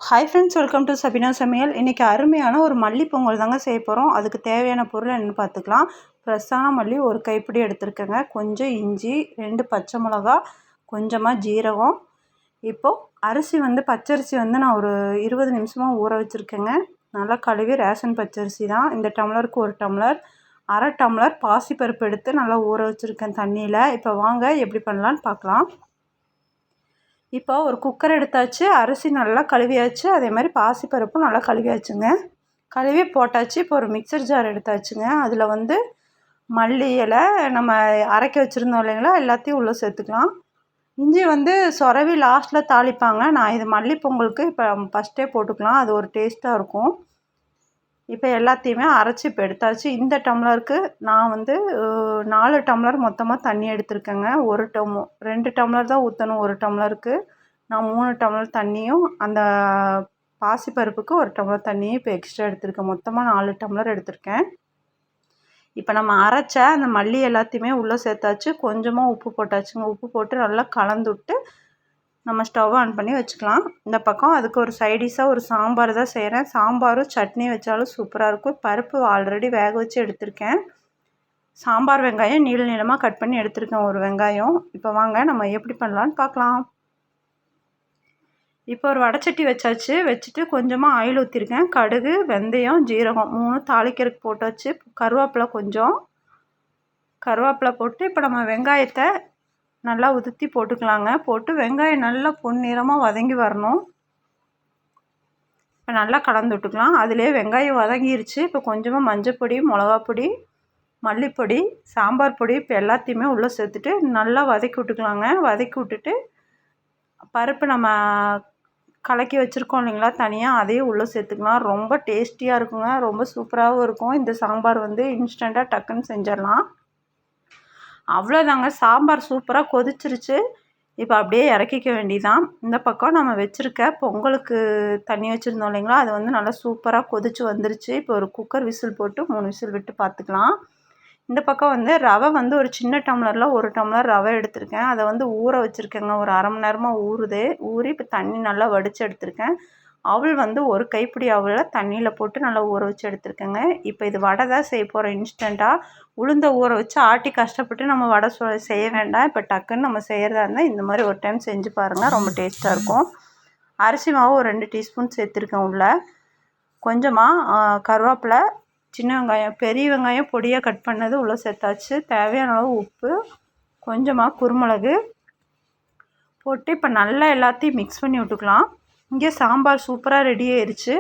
Hi friends, welcome to Sabina சமையல். இன்றைக்கி அருமையான ஒரு மல்லி பொங்கல் தாங்க செய்ய போகிறோம். அதுக்கு தேவையான பொருள் என்னென்னு பார்த்துக்கலாம். ஃப்ரெஷ்ஷான மல்லி ஒரு கைப்பிடி எடுத்துருக்கேங்க. கொஞ்சம் இஞ்சி, 2 பச்சை மிளகா, கொஞ்சமாக ஜீரகம். இப்போது அரிசி பச்சரிசி நான் ஒரு 20 நிமிஷமாக ஊற வச்சுருக்கேங்க. நல்லா கழுவி ரேஷன் பச்சரிசி தான். இந்த டம்ளருக்கு 1 டம்ளர், அரை டம்ளர் பாசிப்பருப்பு எடுத்து நல்லா ஊற வச்சுருக்கேன் தண்ணியில். இப்போ வாங்க எப்படி பண்ணலான்னு பார்க்கலாம். இப்போ ஒரு குக்கர் எடுத்தாச்சு, அரிசி நல்லா கழுவியாச்சு, அதே மாதிரி பாசிப்பருப்பும் நல்லா கழுவியாச்சுங்க. கழுவி போட்டாச்சு. இப்போ ஒரு மிக்சர் ஜார் எடுத்தாச்சுங்க. அதில் மல்லி இலை நம்ம அரைக்க வச்சுருந்தோம் இல்லைங்களா, எல்லாத்தையும் உள்ளே சேர்த்துக்கலாம். இஞ்சி சொரவி லாஸ்ட்டில் தாளிப்பாங்க. நான் இது மல்லி பொங்கலுக்கு இப்போ ஃபஸ்ட்டே போட்டுக்கலாம், அது ஒரு டேஸ்ட்டாக இருக்கும். இப்போ எல்லாத்தையுமே அரைச்சி இப்போ எடுத்தாச்சு. இந்த டம்ளருக்கு நான் 4 டம்ளர் மொத்தமாக தண்ணி எடுத்திருக்கேங்க. 2 டம்ளர் தான் ஊற்றணும் ஒரு டம்ளருக்கு. நான் 3 டம்ளர் தண்ணியும் அந்த பாசிப்பருப்புக்கு 1 டம்ளர் தண்ணியும் இப்போ எக்ஸ்ட்ரா எடுத்திருக்கேன். மொத்தமாக 4 டம்ளர் எடுத்திருக்கேன். இப்போ நம்ம அரைச்ச அந்த மல்லி எல்லாத்தையுமே உள்ளே சேர்த்தாச்சு. கொஞ்சமாக உப்பு போட்டாச்சுங்க. உப்பு போட்டு நல்லா கலந்துவிட்டு நம்ம ஸ்டவ் ஆன் பண்ணி வச்சுக்கலாம். இந்த பக்கம் அதுக்கு ஒரு சைடிஷாக ஒரு சாம்பார் தான் செய்கிறேன். சாம்பாரும் சட்னி வச்சாலும் சூப்பராக இருக்கும். பருப்பு ஆல்ரெடி வேக வச்சு எடுத்திருக்கேன். சாம்பார் வெங்காயம் நீள நீளமாக கட் பண்ணி எடுத்திருக்கேன், ஒரு வெங்காயம். இப்போ வாங்க நம்ம எப்படி பண்ணலான்னு பார்க்கலாம். இப்போ ஒரு வடைச்சட்டி வச்சாச்சு. வச்சுட்டு கொஞ்சமாக ஆயில் ஊற்றிருக்கேன். கடுகு, வெந்தயம், ஜீரகம் 3 தாளிக்கிறதுக்கு போட்டாச்சு. கருவேப்பிலை போட்டு இப்போ நம்ம வெங்காயத்தை நல்லா உதுத்தி போட்டுக்கலாங்க. போட்டு வெங்காயம் நல்லா பொன்னிறமாக வதங்கி வரணும். இப்போ நல்லா கலந்து விட்டுக்கலாம். அதிலே வெங்காயம் வதங்கிருச்சு. இப்போ கொஞ்சமாக மஞ்சப்பொடி, மிளகாப்பொடி, மல்லிப்பொடி, சாம்பார் பொடி இப்போ எல்லாத்தையுமே உள்ளே சேர்த்துட்டு நல்லா வதக்கி விட்டுக்கலாங்க. வதக்கி விட்டுட்டு பருப்பு நம்ம கலக்கி வச்சுருக்கோம் இல்லைங்களா தனியாக, அதையும் உள்ளே சேர்த்துக்கலாம். ரொம்ப டேஸ்டியாக இருக்குங்க. ரொம்ப சூப்பராகவும் இருக்கும். இந்த சாம்பார் இன்ஸ்டண்ட்டாக டக்குன்னு செஞ்சிடலாம். அவ்வளோதாங்க, சாம்பார் சூப்பராக கொதிச்சிருச்சு. இப்போ அப்படியே இறக்கிக்க வேண்டியதான். இந்த பக்கம் நம்ம வச்சுருக்க பொங்கலுக்கு தண்ணி வச்சுருந்தோம் இல்லைங்களா, அது நல்லா சூப்பராக கொதிச்சு வந்துருச்சு. இப்போ ஒரு குக்கர் விசில் போட்டு 3 விசில் விட்டு பார்த்துக்கலாம். இந்த பக்கம் ரவை ஒரு சின்ன டம்ளரில் 1 டம்ளர் ரவை எடுத்திருக்கேன். அதை ஊற வச்சுருக்கேங்க. ஒரு அரை மணி நேரமாக ஊறி இப்போ தண்ணி நல்லா வடித்து எடுத்திருக்கேன். அவல் ஒரு கைப்பிடி அவலை தண்ணியில் போட்டு நல்லா ஊற வச்சு எடுத்துருக்கேங்க. இப்போ இது வடை தான் செய்ய போகிறோம் இன்ஸ்டண்ட்டாக. உளுந்தை ஊற வச்சு ஆட்டி கஷ்டப்பட்டு நம்ம வடை செய்ய வேண்டாம். இப்போ டக்குன்னு நம்ம செய்கிறதா இருந்தால் இந்த மாதிரி ஒரு டைம் செஞ்சு பாருங்கள், ரொம்ப டேஸ்ட்டாக இருக்கும். அரிசி மாவு ஒரு 2 டீஸ்பூன் சேர்த்துருக்கேன். உள்ளே கொஞ்சமாக கருவேப்பிலை, சின்ன வெங்காயம், பெரிய வெங்காயம் பொடியாக கட் பண்ணது உள்ளே சேர்த்தாச்சு. தேவையான அளவு உப்பு, கொஞ்சமாக குருமிளகு போட்டு இப்போ நல்லா எல்லாத்தையும் மிக்ஸ் பண்ணி விட்டுக்கலாம். இங்கே சாம்பார் சூப்பராக ரெடி ஆயிடுச்சு.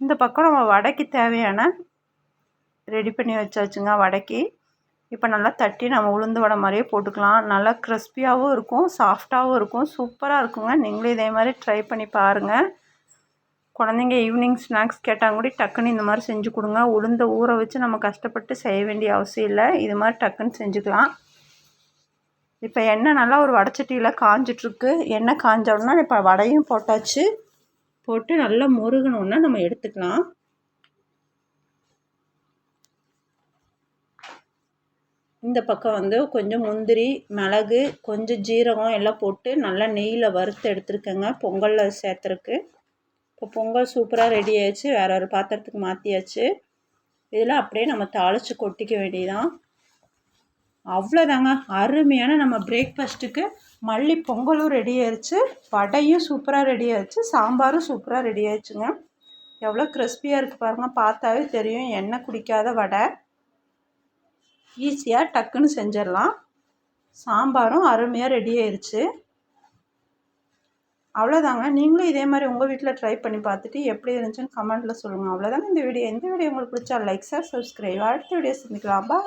இந்த பக்கம் நம்ம வடைக்கு தேவையான ரெடி பண்ணி வச்சாச்சுங்க. வடைக்கு இப்போ நல்லா தட்டி நம்ம உளுந்து வடை மாதிரியே போட்டுக்கலாம். நல்லா கிறிஸ்பியாகவும் இருக்கும், சாஃப்டாகவும் இருக்கும், சூப்பராக இருக்குங்க. நீங்களும் இதே மாதிரி ட்ரை பண்ணி பாருங்கள். குழந்தைங்க ஈவினிங் ஸ்நாக்ஸ் கேட்டால் கூட டக்குன்னு இந்த மாதிரி செஞ்சு கொடுங்க. உளுந்தை ஊற வச்சு நம்ம கஷ்டப்பட்டு செய்ய வேண்டிய அவசியம் இல்லை. இது மாதிரி டக்குன்னு செஞ்சுக்கலாம். இப்போ எண்ணெய் நல்லா ஒரு வடைச்சட்டியில் காஞ்சிட்ருக்கு. எண்ணெய் காஞ்சோன்னா இப்போ வடையும் போட்டாச்சு. போட்டு நல்லா முருகணுன்னா நம்ம எடுத்துக்கலாம். இந்த பக்கம் கொஞ்சம் முந்திரி, மிளகு, கொஞ்சம் ஜீரகம் எல்லாம் போட்டு நல்லா நெய்யில் வறுத்து எடுத்துருக்கேங்க பொங்கலில் சேர்த்துறக்கு. இப்போ பொங்கல் சூப்பராக ரெடி ஆயிடுச்சு. வேறு ஒரு பாத்திரத்துக்கு மாற்றியாச்சு. இதில் அப்படியே நம்ம தாளித்து கொட்டிக்க வேண்டியதான். அவ்வளோதாங்க, அருமையான நம்ம பிரேக்ஃபாஸ்ட்டுக்கு மல்லி பொங்கலும் ரெடி ஆயிடுச்சு, வடையும் சூப்பராக ரெடி ஆயிடுச்சு, சாம்பாரும் சூப்பராக ரெடி ஆயிடுச்சுங்க. எவ்வளோ கிறிஸ்பியாக இருக்குது பாருங்கள், பார்த்தாவே தெரியும். எண்ணெய் குடிக்காத வடை, ஈஸியாக டக்குன்னு செஞ்சிடலாம். சாம்பாரும் அருமையாக ரெடி ஆயிடுச்சு. அவ்வளோதாங்க, நீங்களும் இதே மாதிரி உங்கள் வீட்டில் ட்ரை பண்ணி பார்த்துட்டு எப்படி இருந்துச்சுன்னு கமெண்ட்டில் சொல்லுங்கள். அவ்வளோதாங்க இந்த வீடியோ. இந்த வீடியோ உங்களுக்கு பிடிச்சா லைக், ஷேர், சப்ஸ்கிரைப். அடுத்த வீடியோ சந்திக்கலாம். பா.